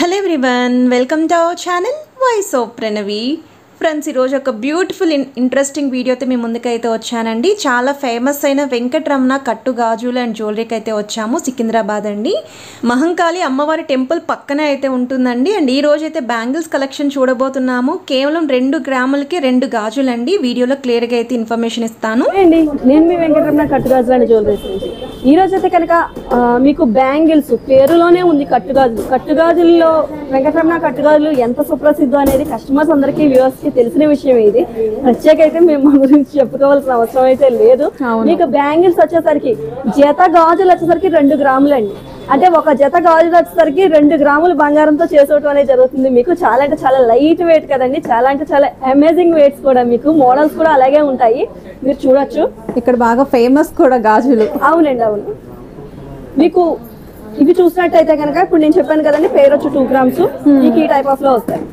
Hello everyone, welcome to our channel voice of Pranavi. Friends, ఈరోజు ఒక beautiful interesting వీడియోతో మీ ముందుకైతే వచ్చానండి. చాలా ఫేమస్ అయిన వెంకటరమణ కట్టు గాజులు అండ్ జ్యువెలరీకి అయితే వచ్చాము. సికింద్రాబాద్ అండి, మహంకాళి అమ్మవారి టెంపుల్ పక్కనే అయితే ఉంటుందండి. అండ్ ఈ రోజు అయితే బ్యాంగిల్స్ కలెక్షన్ చూడబోతున్నాము. కేవలం 2 గ్రాములకి 2 గాజులు అండి. వీడియోలో క్లియర్గా అయితే ఇన్ఫర్మేషన్ ఇస్తాను. అండి, నేను మీ వెంకటరమణ కట్టు గాజులు అండ్ జ్యువెలరీస్ నుంచి ఈ రోజు అయితే కనుక మీకు బ్యాంగిల్స్ పేరులోనే ఉంది కట్టుగాజులు. కట్టుగాజుల్లో వెంకటరమణ కట్టుగాజులు ఎంత సుప్రసిద్ధం అనేది కస్టమర్స్ అందరికీ వ్యూవర్స్ కి తెలిసిన విషయం. ఇది ప్రత్యేక అయితే మేము గురించి చెప్పుకోవాల్సిన అవసరం అయితే లేదు. మీకు బ్యాంగిల్స్ వచ్చేసరికి జత గాజులు వచ్చేసరికి 2 గ్రాములు అండి. అంటే ఒక జత గాజులు వచ్చేసరికి 2 గ్రాములు బంగారంతో చేసుకోవడం అనేది జరుగుతుంది. మీకు చాలా అంటే చాలా లైట్ వెయిట్ కదండి, చాలా అంటే చాలా అమేజింగ్ వెయిట్స్ కూడా. మీకు మోడల్స్ కూడా అలాగే ఉంటాయి, మీరు చూడొచ్చు. ఇక్కడ బాగా ఫేమస్ కూడా గాజులు. అవునండి, అవును. మీకు ఇవి చూసినట్టయితే కనుక ఇప్పుడు నేను చెప్పాను కదండి, పేరు వచ్చి 2 గ్రామ్స్. మీకు ఈ టైప్ ఆఫ్ లో వస్తాయి.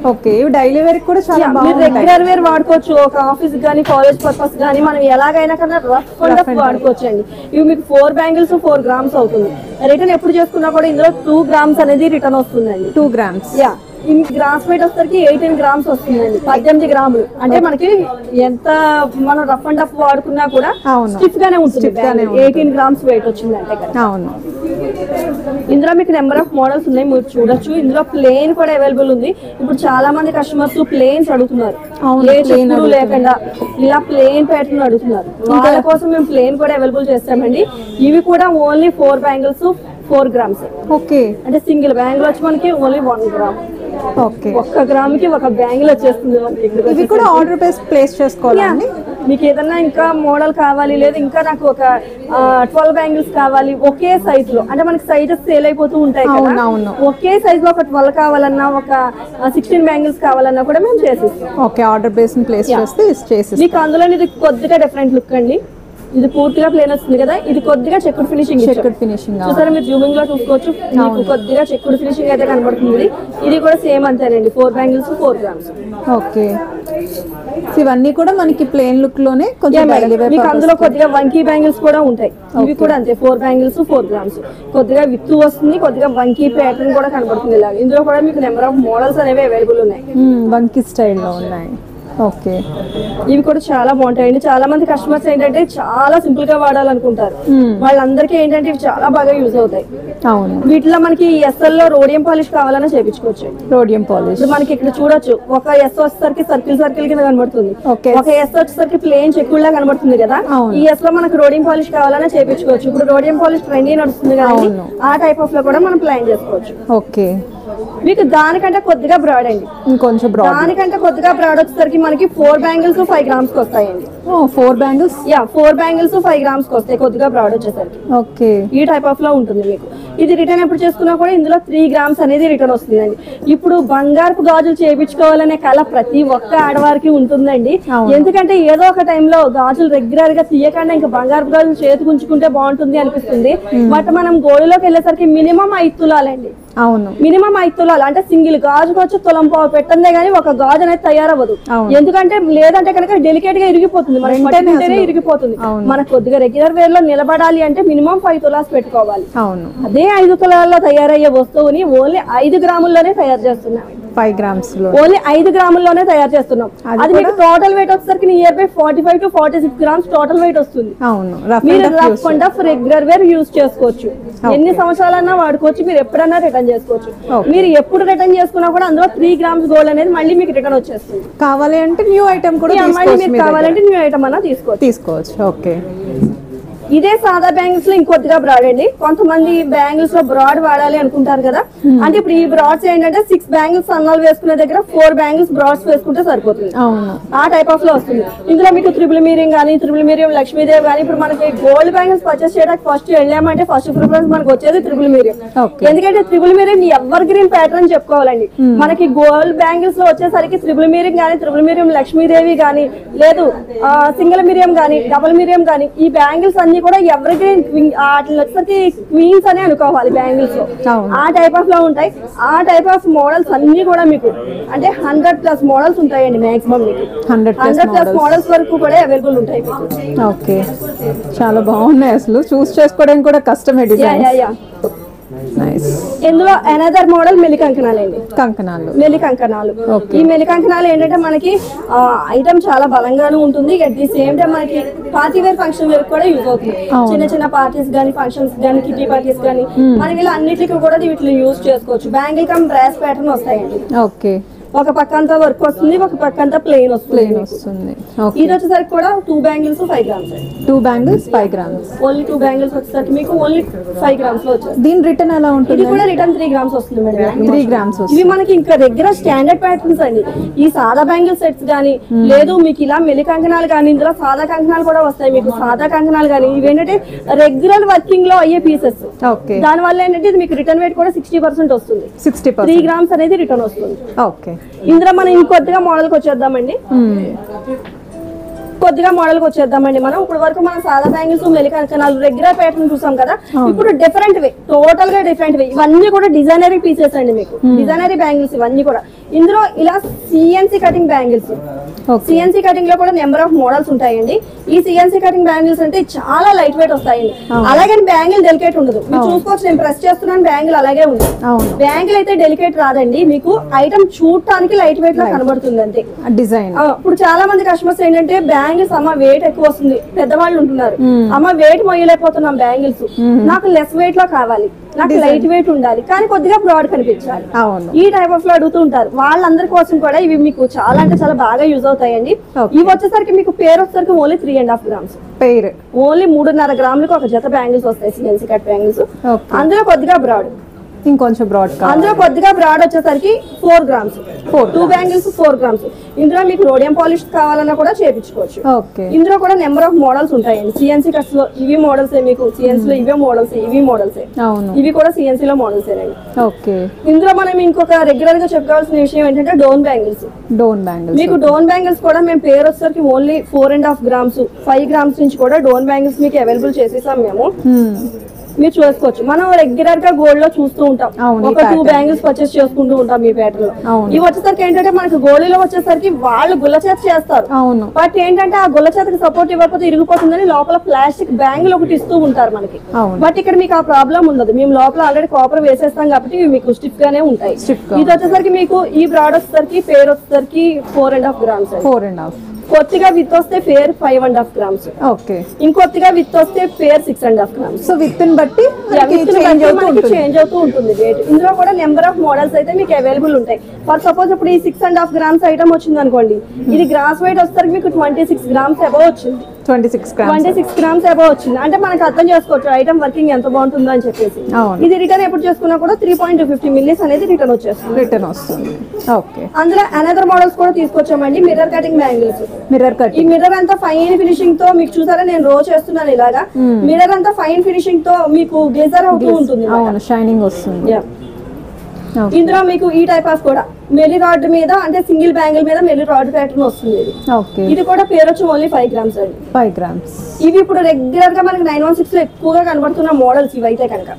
ఓకే, డైలీ వేర్ కూడా చాలా బాగుంది. రెగ్యులర్ వేర్ వాడుకోవచ్చు. ఒక ఆఫీస్ గానీ కాలేజ్ పర్పస్ గానీ మనం ఎలాగైనా కన్నా రఫ్ వాడుకోవచ్చు అండి. ఇవి మీకు 4 బ్యాంగిల్స్ 4 గ్రామ్స్ అవుతుంది. రిటర్న్ ఎప్పుడు చేసుకున్నా కూడా ఇందులో 2 గ్రామ్స్ అనేది రిటర్న్ వస్తుందండి. 2 గ్రామ్స్ గ్రామ్స్ వెయిట్ వచ్చేసరికి 18 గ్రామ్స్ వస్తుందండి. 18 గ్రాములు అంటే మనకి ఎంత మనం రఫ్ అండ్ టఫ్ వాడుకున్నా కూడా స్టిఫ్ గానే ఉంటుంది. 18 గ్రామ్స్ వెయిట్ వచ్చిందంటే కదా. అవును. ఇందులో మీకు నెంబర్ ఆఫ్ మోడల్స్ ఉన్నాయి, మీరు చూడొచ్చు. ఇందులో ప్లేన్ కూడా అవైలబుల్ ఉంది. ఇప్పుడు చాలా మంది కస్టమర్స్ ప్లేన్స్ అడుగుతున్నారు, లేకుండా ఇలా ప్లేన్ ప్యాటర్న్ అడుగుతున్నారు. వాళ్ళ కోసం మేము ప్లేన్ కూడా అవైలబుల్ చేస్తామండి. ఇవి కూడా ఓన్లీ 4 బ్యాంగిల్స్ 4 గ్రామ్స్. ఓకే, అంటే సింగిల్ బ్యాంగిల్ వచ్చి మనకి ఓన్లీ 1 గ్రామ్. ఓకే, 1 గ్రామ్ కి 1 బ్యాంగిల్ వచ్చేస్తుంది మనకి. ఇవి కూడా ఆర్డర్ బేస్ ప్లేస్ చేసుకోవాలండి. మీకు ఏదన్నా ఇంకా మోడల్ కావాలి, లేదా ఇంకా నాకు ఒక 12 బ్యాంగిల్స్ కావాలి ఒకే సైజ్ లో, అంటే మనకి సైజెస్ సేల్ అయిపోతూ ఉంటాయి కదా. ఒకే సైజ్ లో ఒక 12 కావాలన్నా, ఒక 16 బ్యాంగిల్స్ కావాలన్నా కూడా మేము చేసిస్తాం. ఓకే, ఆర్డర్ బేస్ ప్లేస్ చేస్తే మీకు అందులో ఇది కొద్దిగా డిఫరెంట్ లుక్ అండి. ఇది పూర్తిగా ప్లేన్ వస్తుంది కదా, ఇది కొద్దిగా చెక్కుడు ఫినిషింగ్. చూసారా, మీరు జూమింగ్ లో చూసుకోవచ్చు. మీకు కొద్దిగా చెక్కుడు ఫినిషింగ్ అయితే కనబడుతుంది. ఇది కూడా సేమ్ అంతేనండి, 4 బ్యాంగిల్స్ 4 గ్రామ్స్. ఓకే, ఇవన్నీ కూడా మనకి ప్లేన్ లుక్ లోనే కొంచెం మీకు అందులో కొద్దిగా వంకీ బ్యాంగిల్స్ కూడా ఉంటాయి. ఇవి కూడా అంతే, 4 బ్యాంగిల్స్ 4 గ్రామ్స్. కొద్దిగా విత్తు వస్తుంది, కొద్దిగా వంకీ ప్యాటర్న్ కూడా కనబడుతుంది. ఇలా ఇందులో కూడా మీకు నెంబర్ ఆఫ్ మోడల్స్ అనేవి అవైలబుల్ ఉన్నాయి. వంకీ స్టైల్లో ఉన్నాయి. ఓకే, ఇవి కూడా చాలా బాగుంటాయండి. చాలా మంది కస్టమర్స్ ఏంటంటే చాలా సింపుల్ గా వాడాలనుకుంటారు. వాళ్ళందరికీ ఏంటంటే ఇవి చాలా బాగా యూజ్ అవుతాయి. అవును. వీటిలో మనకి ఎస్ఎల్ లో రోడియం పాలిష్ కావాలన్నా చేయించుకోవచ్చు. రోడియం పాలిష్ మనకి ఇక్కడ చూడొచ్చు. ఒక ఎస్ వచ్చేసరికి సర్కిల్ కింద కనబడుతుంది, ఒక ఎస్ వచ్చేసరికి ప్లేన్ చెక్కుల్లా కనబడుతుంది కదా. ఈ ఎస్ లో మనకి రోడియం పాలిష్ కావాలన్నా చేయించుకోవచ్చు. ఇప్పుడు రోడియం పాలిష్ ట్రెండీ నడుస్తుంది కదా, ఆ టైప్ ఆఫ్ లో కూడా మనం ప్లాన్ చేసుకోవచ్చు. ఓకే, మీకు దానికంటే కొద్దిగా బ్రాడ్ అండి, ఇంకొంచెం బ్రాడ్. దానికంటే కొద్దిగా బ్రాడ్ వచ్చేసరికి మనకి 4 బ్యాంగిల్స్ 5 గ్రామ్స్ కి వస్తాయండి. 4 బ్యాంగిల్స్ 4 బ్యాంగిల్స్ 5 గ్రామ్స్ కి వస్తాయి, కొద్దిగా బ్రాడ్ వచ్చేసరికి. ఓకే, ఈ టైప్ ఆఫ్ లో ఉంటుంది మీకు. ఇది రిటర్న్ ఎప్పుడు చేసుకున్నా కూడా ఇందులో 3 గ్రామ్స్ అనేది రిటర్న్ వస్తుందండి. ఇప్పుడు బంగారపు గాజులు చేయించుకోవాలనే కళ ప్రతి ఒక్క ఆడవారికి ఉంటుందండి. ఎందుకంటే ఏదో ఒక టైంలో గాజులు రెగ్యులర్ గా తీయకుండా ఇంకా బంగారపు గాజులు చేతికి ఉంచుకుంటే బాగుంటుంది అనిపిస్తుంది. బట్ మనం గోల్డ్లోకి వెళ్ళేసరికి మినిమం 5 తులాలండి. అవును, మినిమం 5 తులాలు. అంటే సింగిల్ గాజుకి వచ్చి తులం పావు పెట్టందే గానీ ఒక గాజు అనేది తయారవ్వదు. ఎందుకంటే లేదంటే కనుక డెలికేట్ గా ఇరిగిపోతుంది, ఇరిగిపోతుంది. మనకు కొద్దిగా రెగ్యులర్ వేర్ లో నిలబడాలి అంటే మినిమం 5 తులాస్ పెట్టుకోవాలి. అదే 5 తులాల్లో తయారయ్యే వస్తువుని ఓన్లీ 5 గ్రాముల్లోనే తయారు చేస్తున్నాం. 5 గ్రామ్స్ ఓన్లీ 5 గ్రాముల్లోనే తయారు చేస్తున్నాం. అది మీకు టోటల్ వెయిట్ వచ్చేసరికి near by 45 to 46 grams total weight వస్తుంది. మీరు rough and tough regular wear use చేసుకోవచ్చు. ఎన్ని సంవత్సరాలన్నా వాడుకోవచ్చు, మీరు ఎప్పుడన్నా రిటర్న్ చేసుకోవచ్చు. మీరు ఎప్పుడు రిటర్న్ చేసుకున్నా కూడా అందులో 3 గ్రామ్స్ గోల్డ్ అనేది మళ్ళీ మీకు రిటర్న్ వచ్చేస్తుంది. కావాలి అంటే న్యూ ఐటమ్ కూడా మళ్ళీ మీరు కావాలంటే న్యూ ఐటమ్ అన్నా తీసుకోవచ్చు. ఓకే, ఇదే సాదా బ్యాంగిల్స్ లో ఇంకొద్దిగా బ్రాడ్ అండి. కొంతమంది బ్యాంగిల్స్ లో బ్రాడ్ వాడాలి అనుకుంటారు కదా. అంటే ఇప్పుడు ఈ బ్రాడ్స్ ఏంటంటే 6 బ్యాంగిల్స్ సన్నాలు వేసుకునే దగ్గర 4 బ్యాంగిల్స్ బ్రాడ్స్ వేసుకుంటే సరిపోతుంది. ఆ టైప్ ఆఫ్ లో వస్తుంది. ఇందులో మీకు త్రిబుల్ మీరింగ్ కానీ, త్రిబుల్ మీరియం లక్ష్మీదేవి కానీ. ఇప్పుడు మనకి గోల్డ్ బ్యాంగిల్స్ పర్చేస్ చేయడానికి ఫస్ట్ వెళ్ళామంటే ఫస్ట్ ప్రిఫరెన్స్ మనకు వచ్చేది త్రిబుల్ మీరియం. ఎందుకంటే త్రిబుల్ మీరియం ఎవర్ గ్రీన్ ప్యాటర్న్ చెప్పుకోవాలండి. మనకి గోల్డ్ బ్యాంగిల్స్ లో వచ్చేసరికి త్రిబుల్ మీరింగ్ కానీ, త్రిబుల్ మీరియం లక్ష్మీదేవి కానీ, లేదు సింగిల్ మీరియం కానీ, డబుల్ మీరియం కానీ, ఈ బ్యాంగిల్స్ అన్ని కూడా ఎవర్ గ్రీన్ వచ్చేసరికి క్వీన్స్ అని అనుకోవాలి బ్యాంగిల్స్ లో. ఆ టైప్ ఆఫ్ లో ఉంటాయి. ఆ టైప్ ఆఫ్ మోడల్స్ అన్ని కూడా మీకు అంటే 100+ మోడల్స్ ఉంటాయండి. మాక్సిమం మీకు 100+ మోడల్స్ వరకు కూడా అవైలబుల్ ఉంటాయి. ఓకే, చాలా బాగున్నాయి. అసలు చూస్ చేసుకోవడానికి కూడా కష్టమే డిజైన్. నైస్. ఇందులో అనదర్ మోడల్ మెలి కంకణాలు అండి. కంకణాలు. మెలి కంకణాలు. ఈ మెలి కంకణాలు ఏంటంటే మనకి ఐటమ్ చాలా బలంగాను ఉంటుంది. అట్ ది సేమ్ టైం మనకి పార్టీ వేర్ ఫంక్షన్ వేర్ కూడా యూజ్ అవుతుంది. చిన్న చిన్న పార్టీస్ గానీ ఫంక్షన్స్ గానీ కిటీ పార్టీస్ గానీ మనకి ఇలా అన్నిటికీ కూడా వీటిని యూజ్ చేసుకోవచ్చు. బ్యాంగిల్ కమ్ బ్రాస్ ప్యాటర్న్ వస్తాయండి. ఓకే. ఒక పక్క అంతా వర్క్ వస్తుంది, ఒక పక్క అంతా ప్లెయిన్ వస్తుంది. ఇది వచ్చేసరికి కూడా 2 bangles 5 grams. 2 bangles 5 grams. Only 2 bangles వచ్చేసరికి మీకు ఓన్లీ 5 గ్రామ్స్ లో వచ్చేది. దీని రిటర్న్ ఎలా ఉంటుంది? ఇది కూడా రిటర్న్ 3 గ్రామ్స్ వస్తుంది మేడం. 3 గ్రామ్స్. ఇవి మనకి ఇంకా రెగ్యులర్ స్టాండర్డ్ ప్యాటర్న్స్ అండి. ఈ సాదా బ్యాంగిల్ సెట్స్ గానీ లేదు మీకు ఇలా మెలి కంకణాలు కానీ ఇందులో సాదా కంకణాలు కూడా వస్తాయి. మీకు సాదా కంకణాలు కానీ ఇవి ఏంటంటే రెగ్యులర్ వర్కింగ్ లో అయ్యే పీసెస్. ఓకే. దాని వల్ల ఏంటంటే ఇది మీకు రిటర్న్ వెయిట్ కూడా 60% వస్తుంది. 60%. 3 గ్రామ్స్ అనేది రిటర్న్ వస్తుంది. ఓకే. ఇందులో మనం ఇంకొద్దిగా మోడల్కి వచ్చేద్దామండి. కొద్దిగా మోడల్ కి వచ్చేద్దామండి. మనం ఇప్పుడు వరకు మనం సాదా బ్యాంగిల్స్ మెలి కంకణాలు రెగ్యులర్ ప్యాటర్న్ చూసాం కదా. ఇప్పుడు డిఫరెంట్ వే, టోటల్ గా డిఫరెంట్ వే. ఇవన్నీ కూడా డిజైనరీ పీసెస్ అండి. మీకు డిజైనరీ బ్యాంగిల్స్ ఇవన్నీ కూడా. ఇందులో ఇలా CNC cutting bangles. CNC cutting లో కూడా నెంబర్ ఆఫ్ మోడల్స్ ఉంటాయండి. ఈ సిఎన్సి కటింగ్ బ్యాంగిల్స్ అంటే చాలా లైట్ వెయిట్ వస్తాయండి. అలాగే బ్యాంగిల్ డెలికేట్ ఉండదు. మీరు చూసుకోవచ్చు, నేను ప్రెస్ చేస్తున్నాను బ్యాంగిల్ అలాగే ఉంది. బ్యాంగిల్ అయితే డెలికేట్ రాదండి. మీకు ఐటమ్ చూడటానికి లైట్ వెయిట్ లా కనబడుతుంది అంతే డిజైన్. ఇప్పుడు చాలా మంది కస్టమర్స్ ఏంటంటే బ్యాంగిల్స్ అమ్మ వెయిట్ ఎక్కువ వస్తుంది, పెద్దవాళ్ళు ఉంటున్నారు, అమ్మ వెయిట్ మొయ్యలేకపోతున్నాం బ్యాంగిల్స్, నాకు లెస్ వెయిట్ లో కావాలి, నాకు లైట్ వెయిట్ ఉండాలి కానీ కొద్దిగా బ్రాడ్ కనిపించాలి, ఈ టైప్ ఆఫ్ లో అడుగుతూ ఉంటారు. వాళ్ళందరి కోసం కూడా ఇవి మీకు చాలా అంటే చాలా బాగా యూజ్ అవుతాయండి. ఇవి వచ్చేసరికి మీకు పేరు వచ్చేసరికి ఓన్లీ 3.5 గ్రామ్స్ పేరు. ఓన్లీ 3.5 గ్రాములకు ఒక జత బ్యాంగిల్స్ వస్తాయి, సిఎన్సీ కట్ బ్యాంగిల్స్. అందులో కొద్దిగా బ్రాడ్, ఇంకొంచెం బ్రాడ్, అందులో కొద్దిగా బ్రాడ్ వచ్చేసరికి 4 గ్రామ్స్. 2 bangles 4 grams. ఇందులో మీకు రోడియం పాలిష్ కావాలన్నా కూడా చేయించుకోవచ్చు. ఇందులో కూడా నెంబర్ ఆఫ్ మోడల్స్ ఉంటాయండి. సిఎన్సీ కట్స్ లో ఇవి మోడల్స్, మీకు సిఎన్సీ లో ఇవే మోడల్స్, ఇవి మోడల్స్, ఇవి కూడా సిఎన్సీ లో మోడల్స్. ఇందులో మనం ఇంకొక రెగ్యులర్ గా చెప్పుకోవాల్సిన విషయం ఏంటంటే డోన్ బ్యాంగిల్స్. డోన్ బ్యాంగిల్స్ మీకు డోన్ బ్యాంగిల్స్ కూడా మేము పేరు వచ్చేసరికి ఓన్లీ 4.5 గ్రామ్స్ 5 గ్రామ్స్ నుంచి కూడా డోన్ బ్యాంగిల్స్ మీకు అవైలబుల్ చేసేసాం మేము. మీరు చూసుకోవచ్చు. మనం రెగ్యులర్ గా గోల్డ్ లో చూస్తూ ఉంటాం, ఒక 2 బ్యాంగిల్స్ పర్చేస్ చేసుకుంటూ ఉంటాం ఈ ప్యాటర్న్ లో. ఇవి వచ్చేసరికి ఏంటంటే మనకి గోల్డ్ లో వచ్చేసరికి వాళ్ళు గుల్ల చేత చేస్తారు, బట్ ఏంటంటే ఆ గుల్ల చేతకి సపోర్ట్ ఇవ్వకపోతే ఇరిగిపోతుందని లోపల ప్లాస్టిక్ బ్యాంగిల్ ఒకటి ఇస్తూ ఉంటారు మనకి. బట్ ఇక్కడ మీకు ఆ ప్రాబ్లం ఉండదు. మేము లోపల ఆల్రెడీ కాపర్ వేసేస్తాం కాబట్టి ఇవి మీకు స్టిఫ్ గానే ఉంటాయి. ఇది వచ్చేసరికి మీకు ఈ బ్రాడ్ వచ్చేసరికి పేరు వచ్చేసరికి 4.5 గ్రామ్స్. 4.5 కొద్దిగా విత్ వస్తే పేర్ 5.5 గ్రామ్స్. ఓకే. ఇంకొద్దిగా విత్ వస్తే పేర్ 6.5 గ్రామ్స్. సో విత్ బట్టి చేంజ్ అవుతూ ఉంటుంది రేట్. ఇందులో కూడా నెంబర్ ఆఫ్ మోడల్స్ అయితే మీకు అవైలబుల్ ఉంటాయి. ఫర్ సపోజ్ ఇప్పుడు ఈ 6.5 గ్రామ్స్ ఐటమ్ వచ్చింది అనుకోండి, ఇది గ్రాస్ వెయిట్ వస్తారు మీకు 26 గ్రామ్స్ అబౌవ్ వచ్చింది. 26 గ్రామ్స్ అబౌవ్ వచ్చింది అంటే మనకు అర్థం చేసుకోవచ్చు ఐటమ్ వర్కింగ్ ఎంత బాగుంటుందో అని చెప్పేసి. ఇది రిటర్న్ ఎప్పుడు చేసుకున్నా కూడా 3.250 మిల్లీస్ అనేది రిటర్న్ వస్తుంది. ఓకే. అందులో అనదర్ మోడల్స్ కూడా తీసుకొచ్చామండి. Mirror cutting bangles. ఈ మిర్రర్ అంతా ఫైన్ ఫినిషింగ్ తో మీకు చూసారా, నేను రో చేస్తున్నాను ఇలాగా. మిర్రర్ అంతా ఫైన్ ఫినిషింగ్ తో మీకు గ్లిజర్ అవుతూ ఉంటుంది, షైనింగ్ వస్తుంది. ఇందులో మీకు ఈ టైప్ ఆఫ్ కూడా మెలి రాడ్ మీద అంటే సింగిల్ బ్యాంగిల్ మీద మెలి రాడ్ ప్యాటర్న్ వస్తుంది. ఇది కూడా పేరు వచ్చి ఓన్లీ 5 గ్రామ్స్ అండి. 5 గ్రామ్స్. ఇవి ఇప్పుడు రెగ్యులర్ గా మనకి 916 లో ఎక్కువగా కనబడుతున్న మోడల్స్ ఇవి అయితే కనుక.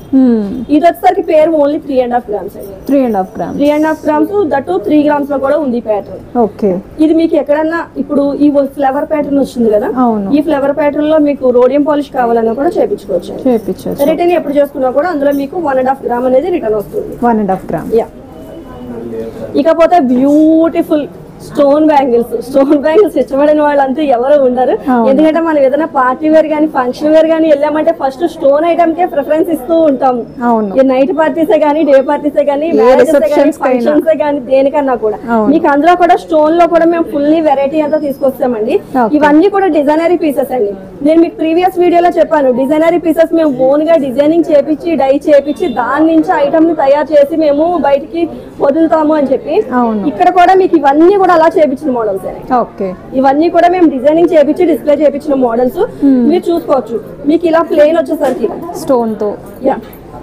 ఇది వచ్చేసరికి పేరు ఓన్లీ 3.5 గ్రామ్స్ అండి. 3.5 గ్రామ్స్ దట్టు 3 గ్రామ్స్ లో కూడా ఉంది ప్యాటర్న్. ఓకే. ఇది మీకు ఎక్కడన్నా ఇప్పుడు ఈ ఫ్లవర్ ప్యాటర్న్ వచ్చింది కదా, ఈ ఫ్లవర్ ప్యాటర్న్ లో మీకు రోడియం పాలిష్ కావాలన్నా కూడా చేయించుకోవచ్చు. రిటర్న్ ఎప్పుడు చేసుకున్నా కూడా అందులో మీకు 1.5 గ్రామ్ అనేది రిటర్న్ వస్తుంది. 1.5 గ్రామ్. ఇకపోతే బ్యూటిఫుల్ స్టోన్ బ్యాంగిల్స్ ఇష్టపడిన వాళ్ళంతా ఎవరు ఉండరు. ఎందుకంటే మనం ఏదైనా పార్టీ వేర్ గానీ ఫంక్షన్ వేర్ గానీ వెళ్ళామంటే ఫస్ట్ స్టోన్ ఐటమ్ కే ప్రిఫరెన్స్ ఇస్తూ ఉంటాం. నైట్ పార్టీసే గానీ డే పార్టీసే గానీ ఫంక్షన్స్ గానీ దేనికన్నా కూడా మీకు అందులో కూడా స్టోన్ లో కూడా మేము ఫుల్లీ వెరైటీ అంతా తీసుకొస్తామండి. ఇవన్నీ కూడా డిజైనరీ పీసెస్ అండి. నేను మీకు ప్రీవియస్ వీడియోలో చెప్పాను, డిజైనరీ పీసెస్ మేము ఓన్ గా డిజైనింగ్ చేపించి డై చేపించి దాని నుంచి ఐటమ్ ని తయారు చేసి మేము బయటికి వదులుతాము అని చెప్పి. ఇక్కడ కూడా మీకు ఇవన్నీ కూడా అలా చేపించిన మోడల్స్. ఇవన్నీ కూడా మేము డిజైనింగ్ చేపించి డిస్ప్లే చేపించిన మోడల్స్. మీరు చూసుకోవచ్చు. మీకు ఇలా ప్లేన్ వచ్చేసరికి స్టోన్ తో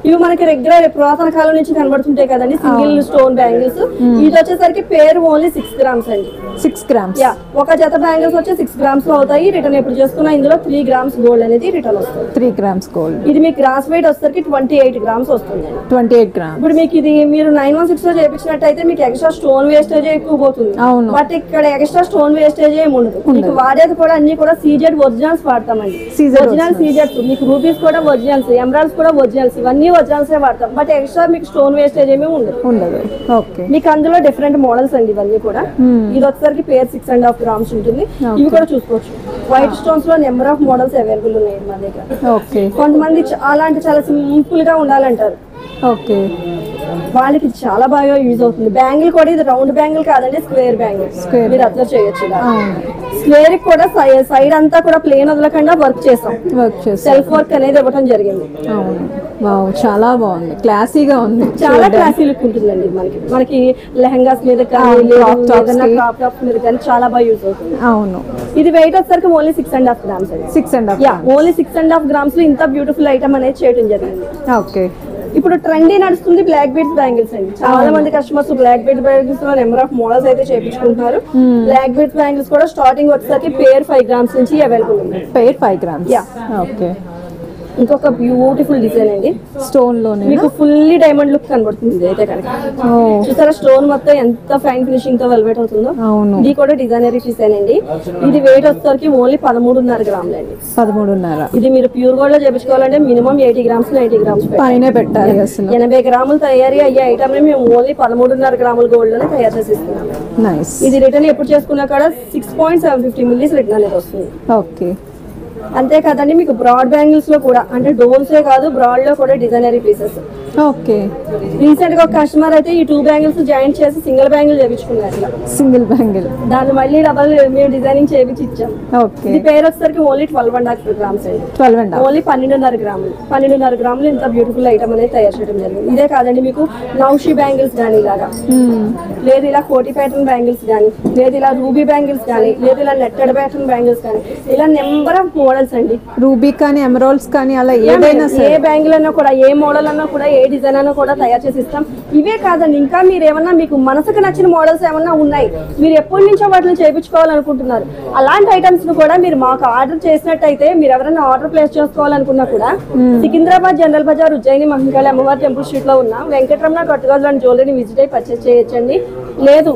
ఇవి మనకి రెగ్యులర్ పురాతన కాలం నుంచి కనబడుతుంటాయి కదండి సింగిల్ స్టోన్ బ్యాంగిల్స్. ఇది వచ్చేసరికి పేరు ఓన్లీ 6 గ్రామ్స్ అండి. 6 గ్రామ్స్. ఒక జత బ్యాంగిల్స్ వచ్చి 6 గ్రామ్స్ లో అవుతాయి. రిటర్న్ ఎప్పుడు చేసుకున్నా ఇందులో 3 గ్రామ్స్ గోల్డ్ అనేది రిటర్న్ వస్తుంది. 3 గ్రామ్స్ గోల్డ్. ఇది మీకు గ్రాస్ వెయిట్ వచ్చేసరికి 28 గ్రామ్స్ వస్తుంది. 28 గ్రామ్స్. ఇప్పుడు మీకు ఇది మీరు 916 లో చేయించినట్టయితే మీకు ఎక్స్ట్రా స్టోన్ వేస్టేజ్ ఎక్కువ పోతుంది. బట్ ఇక్కడ ఎక్స్ట్రా స్టోన్ వేస్టేజ్ ఏమి ఉండదు. మీకు వాడేది కూడా అన్ని కూడా సీజెడ్ ఒరిజినల్స్ వాడతామండి. ఒరిజినల్ సీజెడ్స్ మీకు రూపీస్ కూడా ఒరిజినల్స్, ఎమరాల్డ్స్ కూడా ఒరిజినల్స్, ఇవన్నీ వజ్రాలసే వాడతాం, బట్ ఎక్స్ట్రా మీకు స్టోన్ వేస్టేజ్ ఏమీ ఉండదు. ఓకే, మీకు అందులో డిఫరెంట్ మోడల్స్ అండి ఇవన్నీ కూడా. ఇది వచ్చేసరికి పేర్ 6.5 grams ఉంటుంది. ఇవి కూడా చూసుకోవచ్చు. వైట్ స్టోన్స్ లో నెంబర్ ఆఫ్ మోడల్స్ అవైలబుల్ ఉన్నాయి మన దగ్గర. ఓకే, కొంతమంది అలాంటి చాలా సింపుల్ గా ఉండాలంటారు, ఓకే, వాళ్ళకి చాలా బాగా యూజ్ అవుతుంది. బ్యాంగిల్ కూడా ఇది రౌండ్ బ్యాంగిల్ కాదండి, స్క్వేర్ బ్యాంగిల్. మీరు అబ్జర్వ్ చేయొచ్చు. స్క్వేర్ కూడా సైడ్ అంతా కూడా ప్లేన్ వదలకుండా వర్క్ చేసాం, సెల్ఫ్ వర్క్ అనేది ఇవ్వడం జరిగింది. వావ్, చాలా బాగుంది, క్లాసీగా ఉంది, చాలా క్లాసీ లుక్ ఉంటుందండి. మనకి లెహంగాస్ మీద కానీ క్రాప్ టాప్స్ మీద కానీ చాలా బాగా యూజ్ అవుతుంది. అవును, ఇది వెయిట్ వచ్చేసరికి ఓన్లీ 6.5 grams అండి. 6.5, ఓన్లీ 6.5 grams లో ఇంత బ్యూటిఫుల్ ఐటమ్ అనేది చేయడం జరిగింది. ఓకే. ఇప్పుడు ట్రెండీ నడుస్తుంది బ్లాక్ బీడ్స్ బ్యాంగిల్స్ అండి. చాలా మంది కస్టమర్స్ బ్లాక్ బీడ్స్ బ్యాంగిల్స్ లో నెంబర్ ఆఫ్ మోడల్స్ అయితే చేయించుకుంటున్నారు. బ్లాక్ బీడ్స్ బ్యాంగిల్స్ కూడా స్టార్టింగ్ వచ్చేసరికి పేర్ 5 grams నుంచి అవైలబుల్ ఉంది. పేర్ 5 grams. ఓకే. ఇంకొక బ్యూటిఫుల్ డిజైన్ అండి, స్టోన్ లోనే మీకు ఫుల్లీ డైమండ్ లుక్ కనబడుతుంది. ఇది అయితే కనుక చూసారా, స్టోన్ మొత్తం ఎంత ఫైన్ ఫినిషింగ్ తో వెల్వెట్ అవుతుందో. అవును, ఇది కూడా డిజైనరీ డిజైన్ అండి. ఇది వెయిట్ వచ్చేసరికి ఓన్లీ 13.5 grams అండి. 13.5. ఇది మీరు ప్యూర్ గోల్డ్ లో చేయించుకోవాలంటే మినిమం 80 grams 90 grams పైన పెట్టాలి. అసలు 80 grams తయారీ అయ్యే ఐటమ్ ని మేము ఓన్లీ 13.5 grams గోల్డ్ లోనే తయారు చేసి ఇస్తున్నాం. నైస్. ఇది రిటర్న్ ఎప్పుడు చేసుకున్నా కూడా 6.750 మిల్లీస్ రిటర్న్ అనేది వస్తుంది. ఓకే. అంతే కదండి, మీకు బ్రాడ్ బ్యాంగిల్స్ లో కూడా అంటే డోల్సే కాదు, బ్రాడ్ లో కూడా డిజైనరీ పీసెస్. ఓకే. రీసెంట్ గా ఒక కస్టమర్ అయితే ఈ 2 బ్యాంగిల్స్ జాయింట్ చేసి సింగిల్ బ్యాంగిల్ చేయించుకున్నారు. సింగిల్ బ్యాంగిల్ దాన్ని మళ్ళీ డబల్ మేము డిజైనింగ్ చేయించి ఇచ్చాం. ఓకే. ఇది పేరు వచ్చేసరికి ఓన్లీ 12.5 grams అండి. 12.5, ఓన్లీ 12.5 grams. 12.5 grams ఇంత బ్యూటిఫుల్ ఐటమ్ అనేది తయారు చేయడం జరిగింది. ఇదే కాదండి, మీకు నౌషి బ్యాంగిల్స్ కానీ ఇలాగా, లేదు ఇలా కోటి ప్యాటర్న్ బ్యాంగిల్స్ కానీ, లేదు ఇలా రూబీ బ్యాంగిల్స్ కానీ, లేదు ఇలా నెట్టెడ్ ప్యాటర్న్ బ్యాంగిల్స్ కానీ, ఇలా నెంబర్ ఆఫ్ మోడల్స్ అండి. రూబీ కానీ ఎమరాల్డ్స్ కానీ అలా ఏదైనా ఏ బ్యాంగిల్ అన్నా కూడా, ఏ మోడల్ అన్నా కూడా, ఏ డిజైన్ అన్నా కూడా తయారు చేసి ఇస్తాం. ఇవే కాదండి, ఇంకా మీరు ఏమన్నా మీకు మనసుకు నచ్చిన మోడల్స్ ఏమన్నా ఉన్నాయి, మీరు ఎప్పటి నుంచో వాటిని చేయించుకోవాలనుకుంటున్నారు, అలాంటి ఐటమ్స్ ను కూడా మీరు మాకు ఆర్డర్ చేసినట్టయితే, మీరు ఎవరైనా ఆర్డర్ ప్లేస్ చేసుకోవాలనుకున్నా కూడా సికింద్రాబాద్ జనరల్ బజార్ ఉజ్జయిని మహంకాళి అమ్మవారి టెంపుల్ స్ట్రీట్ లో ఉన్న వెంకటరమణ కట్టుగాజులు అండ్ జ్యువెలరీని విజిట్ అయ్యి పర్చేస్ చేయొచ్చండి. లేదు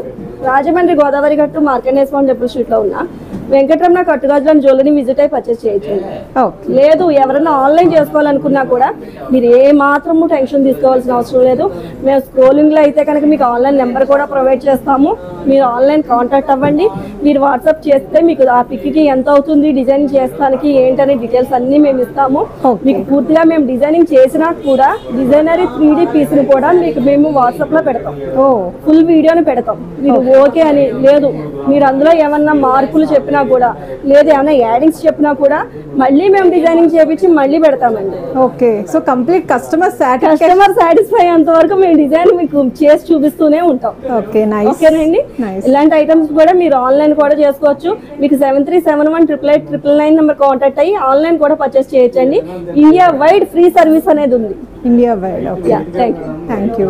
రాజమండ్రి గోదావరి గట్టు మార్కండేశ్వరం టెంపుల్ స్ట్రీట్ లో ఉన్న వెంకటరమణ కట్టుగాజులు అండ్ జ్యువెలరీని విజిట్ అయ్యి పర్చేస్ చేయొచ్చండి. లేదు ఎవరైనా ఆన్లైన్ చేసుకోవాలనుకున్నా కూడా మీరు ఏ మాత్రము టెన్షన్ తీసుకోవాల్సిన అవసరం లేదు. మేము స్క్రోలింగ్ లో అయితే కనుక మీకు ఆన్లైన్ నెంబర్ కూడా ప్రొవైడ్ చేస్తాము. మీరు ఆన్లైన్ కాంటాక్ట్ అవ్వండి. మీరు వాట్సాప్ చేస్తే మీకు ఆ పిక్కి ఎంత అవుతుంది డిజైనింగ్ చేస్తానికి ఏంటనే డీటెయిల్స్ అన్ని మేము ఇస్తాము. మీకు పూర్తిగా మేము డిజైనింగ్ చేసినా కూడా డిజైనరీ 3D పీస్ ని కూడా మీకు మేము వాట్సాప్ లో పెడతాం. ఫుల్ వీడియోని పెడతాం. మీరు ఓకే అని, లేదు మీరు అందులో ఏమన్నా మార్పులు చెప్పినా కూడా, లేదు ఏమైనా యాడింగ్స్ చెప్పినా కూడా మళ్ళీ మేము డిజైనింగ్ చేపించి మళ్ళీ పెడతామండి. Okay. So complete customer satisfy అంత వరకు మేము డిజైన్ మీకు చేసి చూపిస్తూనే ఉంటాం. Okay, nice. ఓకేనండి. ఇలాంటి ఐటమ్స్ కూడా మీరు ఆన్లైన్ కూడా చేసుకోవచ్చు. మీకు 73718889 నెంబర్ కాంటాక్ట్ అయ్యి ఆన్లైన్ కూడా పర్చేస్ చేయొచ్చండి. ఇండియా వైడ్ ఫ్రీ సర్వీస్ అనేది ఉంది. India wide. Okay, thank you.